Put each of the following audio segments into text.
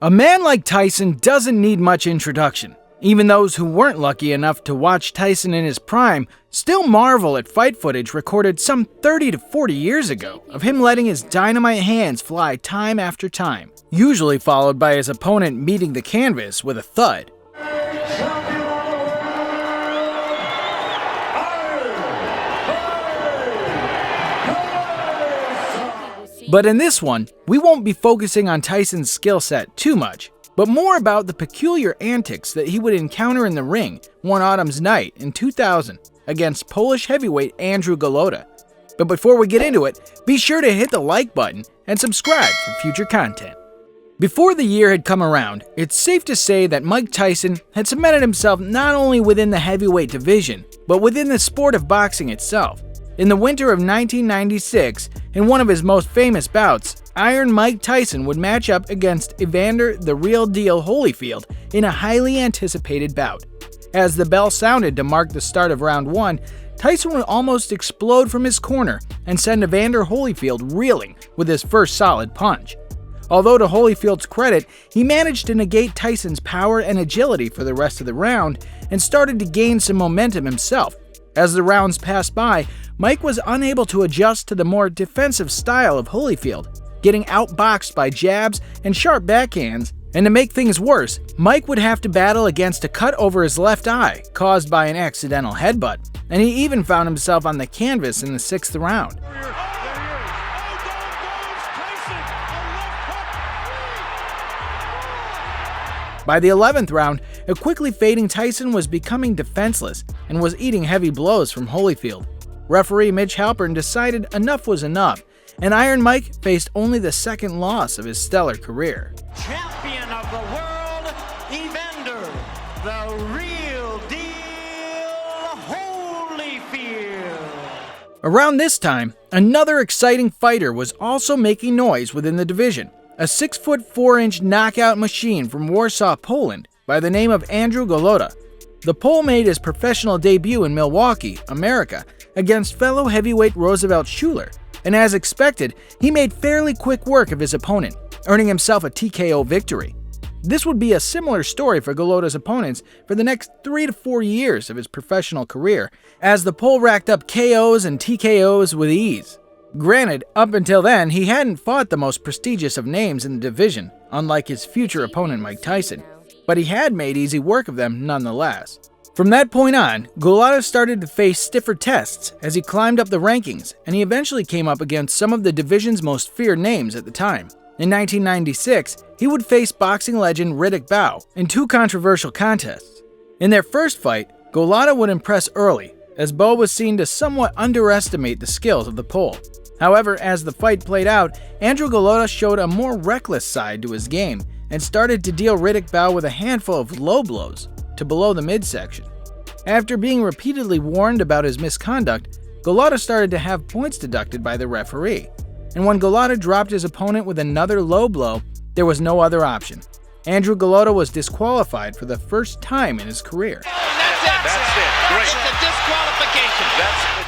A man like Tyson doesn't need much introduction. Even those who weren't lucky enough to watch Tyson in his prime still marvel at fight footage recorded some 30 to 40 years ago of him letting his dynamite hands fly time after time, usually followed by his opponent meeting the canvas with a thud. But in this one, we won't be focusing on Tyson's skill set too much, but more about the peculiar antics that he would encounter in the ring one autumn's night in 2000 against Polish heavyweight Andrew Golota. But before we get into it, be sure to hit the like button and subscribe for future content. Before the year had come around, it's safe to say that Mike Tyson had cemented himself not only within the heavyweight division, but within the sport of boxing itself. In the winter of 1996, in one of his most famous bouts, Iron Mike Tyson would match up against Evander "The Real Deal" Holyfield in a highly anticipated bout. As the bell sounded to mark the start of round 1, Tyson would almost explode from his corner and send Evander Holyfield reeling with his first solid punch. Although to Holyfield's credit, he managed to negate Tyson's power and agility for the rest of the round and started to gain some momentum himself. As the rounds passed by, Mike was unable to adjust to the more defensive style of Holyfield, getting outboxed by jabs and sharp backhands, and to make things worse, Mike would have to battle against a cut over his left eye caused by an accidental headbutt, and he even found himself on the canvas in the 6th round. By the 11th round, a quickly fading Tyson was becoming defenseless and was eating heavy blows from Holyfield. Referee Mitch Halpern decided enough was enough, and Iron Mike faced only the second loss of his stellar career. Champion of the world, Evander, the real deal, Holyfield. Around this time, another exciting fighter was also making noise within the division. A 6'4" knockout machine from Warsaw, Poland, by the name of Andrew Golota. The Pole made his professional debut in Milwaukee, America, against fellow heavyweight Roosevelt Schuler, and as expected, he made fairly quick work of his opponent, earning himself a TKO victory. This would be a similar story for Golota's opponents for the next 3 to 4 years of his professional career, as the Pole racked up KOs and TKOs with ease. Granted, up until then, he hadn't fought the most prestigious of names in the division, unlike his future opponent Mike Tyson, but he had made easy work of them nonetheless. From that point on, Golota started to face stiffer tests as he climbed up the rankings, and he eventually came up against some of the division's most feared names at the time. In 1996, he would face boxing legend Riddick Bowe in 2 controversial contests. In their first fight, Golota would impress early, as Bowe was seen to somewhat underestimate the skills of the Pole. However, as the fight played out, Andrew Golota showed a more reckless side to his game and started to deal Riddick Bowe with a handful of low blows to below the midsection. After being repeatedly warned about his misconduct, Golota started to have points deducted by the referee. And when Golota dropped his opponent with another low blow, there was no other option. Andrew Golota was disqualified for the first time in his career. That's it. Great. It's a disqualification.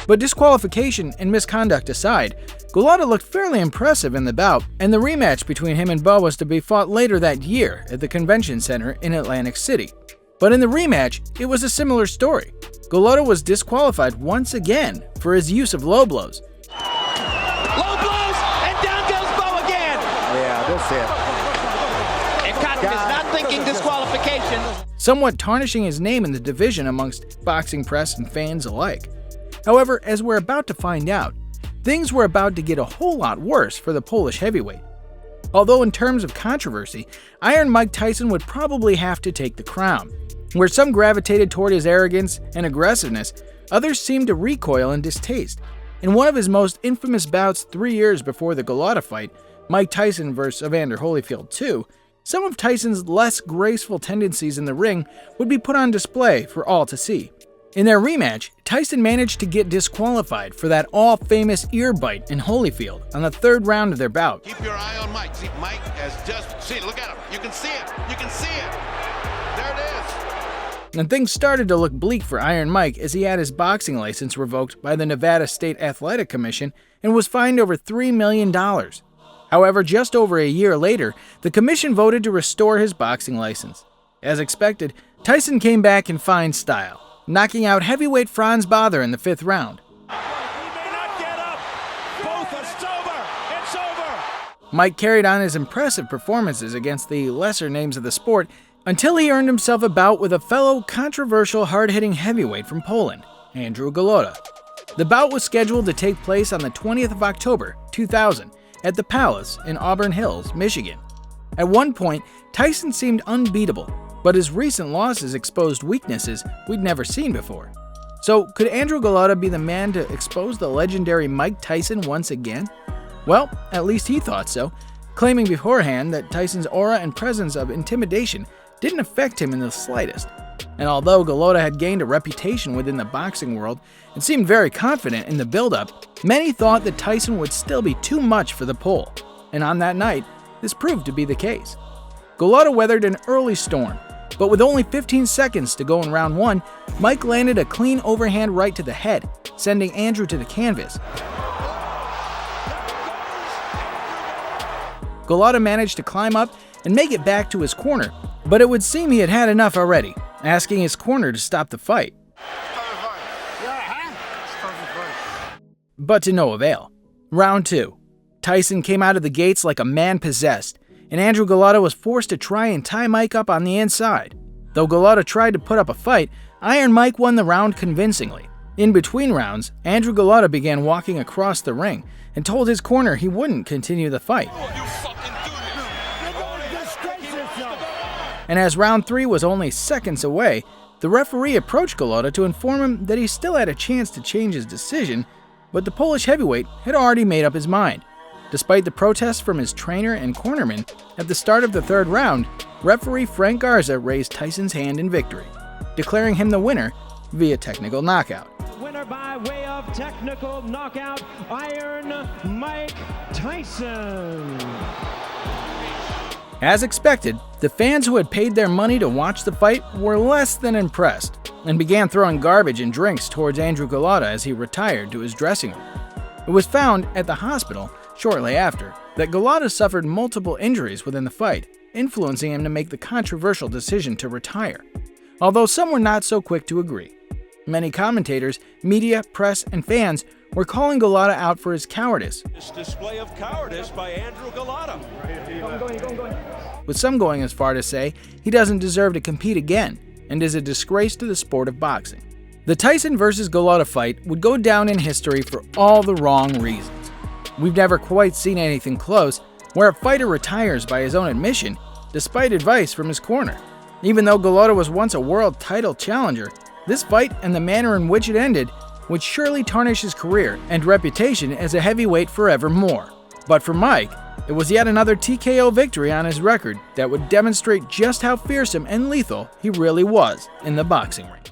But disqualification and misconduct aside, Golota looked fairly impressive in the bout, and the rematch between him and Bowe was to be fought later that year at the Convention Center in Atlantic City. But in the rematch, it was a similar story. Golota was disqualified once again for his use of low blows. Low blows, and down goes Bowe again. Yeah, that's it. And Cotton is not thinking disqualification. Somewhat tarnishing his name in the division amongst boxing press and fans alike. However, as we're about to find out, things were about to get a whole lot worse for the Polish heavyweight. Although in terms of controversy, Iron Mike Tyson would probably have to take the crown. Where some gravitated toward his arrogance and aggressiveness, others seemed to recoil in distaste. In one of his most infamous bouts 3 years before the Golota fight, Mike Tyson vs. Evander Holyfield 2, some of Tyson's less graceful tendencies in the ring would be put on display for all to see. In their rematch, Tyson managed to get disqualified for that all-famous ear bite in Holyfield on the 3rd round of their bout. Keep your eye on Mike. See, Mike has just... See, look at him. You can see it. You can see it. There it is. And things started to look bleak for Iron Mike as he had his boxing license revoked by the Nevada State Athletic Commission and was fined over $3 million. However, just over a year later, the commission voted to restore his boxing license. As expected, Tyson came back in fine style, knocking out heavyweight Franz Bother in the 5th round. He may not get up. Both are sober. It's over. Mike carried on his impressive performances against the lesser names of the sport until he earned himself a bout with a fellow controversial hard-hitting heavyweight from Poland, Andrew Golota. The bout was scheduled to take place on the 20th of October, 2000, at the Palace in Auburn Hills, Michigan. At one point, Tyson seemed unbeatable, but his recent losses exposed weaknesses we'd never seen before. So, could Andrew Golota be the man to expose the legendary Mike Tyson once again? Well, at least he thought so, claiming beforehand that Tyson's aura and presence of intimidation didn't affect him in the slightest. And although Golota had gained a reputation within the boxing world and seemed very confident in the build-up, many thought that Tyson would still be too much for the pole. And on that night, this proved to be the case. Golota weathered an early storm, but with only 15 seconds to go in round 1, Mike landed a clean overhand right to the head, sending Andrew to the canvas. Golota managed to climb up and make it back to his corner, but it would seem he had had enough already, asking his corner to stop the fight. But to no avail. Round 2. Tyson came out of the gates like a man possessed, and Andrew Golota was forced to try and tie Mike up on the inside. Though Golota tried to put up a fight, Iron Mike won the round convincingly. In between rounds, Andrew Golota began walking across the ring and told his corner he wouldn't continue the fight. And as round 3 was only seconds away, the referee approached Golota to inform him that he still had a chance to change his decision, but the Polish heavyweight had already made up his mind. Despite the protests from his trainer and cornerman, at the start of the 3rd round, referee Frank Garza raised Tyson's hand in victory, declaring him the winner via technical knockout. Winner by way of technical knockout, Iron Mike Tyson. As expected, the fans who had paid their money to watch the fight were less than impressed and began throwing garbage and drinks towards Andrew Golota as he retired to his dressing room. It was found at the hospital shortly after that Golota suffered multiple injuries within the fight, influencing him to make the controversial decision to retire, although some were not so quick to agree. Many commentators, media, press, and fans were calling Golota out for his cowardice. This display of cowardice by Andrew Golota. With some going as far to say he doesn't deserve to compete again and is a disgrace to the sport of boxing. The Tyson vs. Golota fight would go down in history for all the wrong reasons. We've never quite seen anything close where a fighter retires by his own admission despite advice from his corner. Even though Golota was once a world title challenger, this fight and the manner in which it ended would surely tarnish his career and reputation as a heavyweight forevermore. But for Mike, it was yet another TKO victory on his record that would demonstrate just how fearsome and lethal he really was in the boxing ring.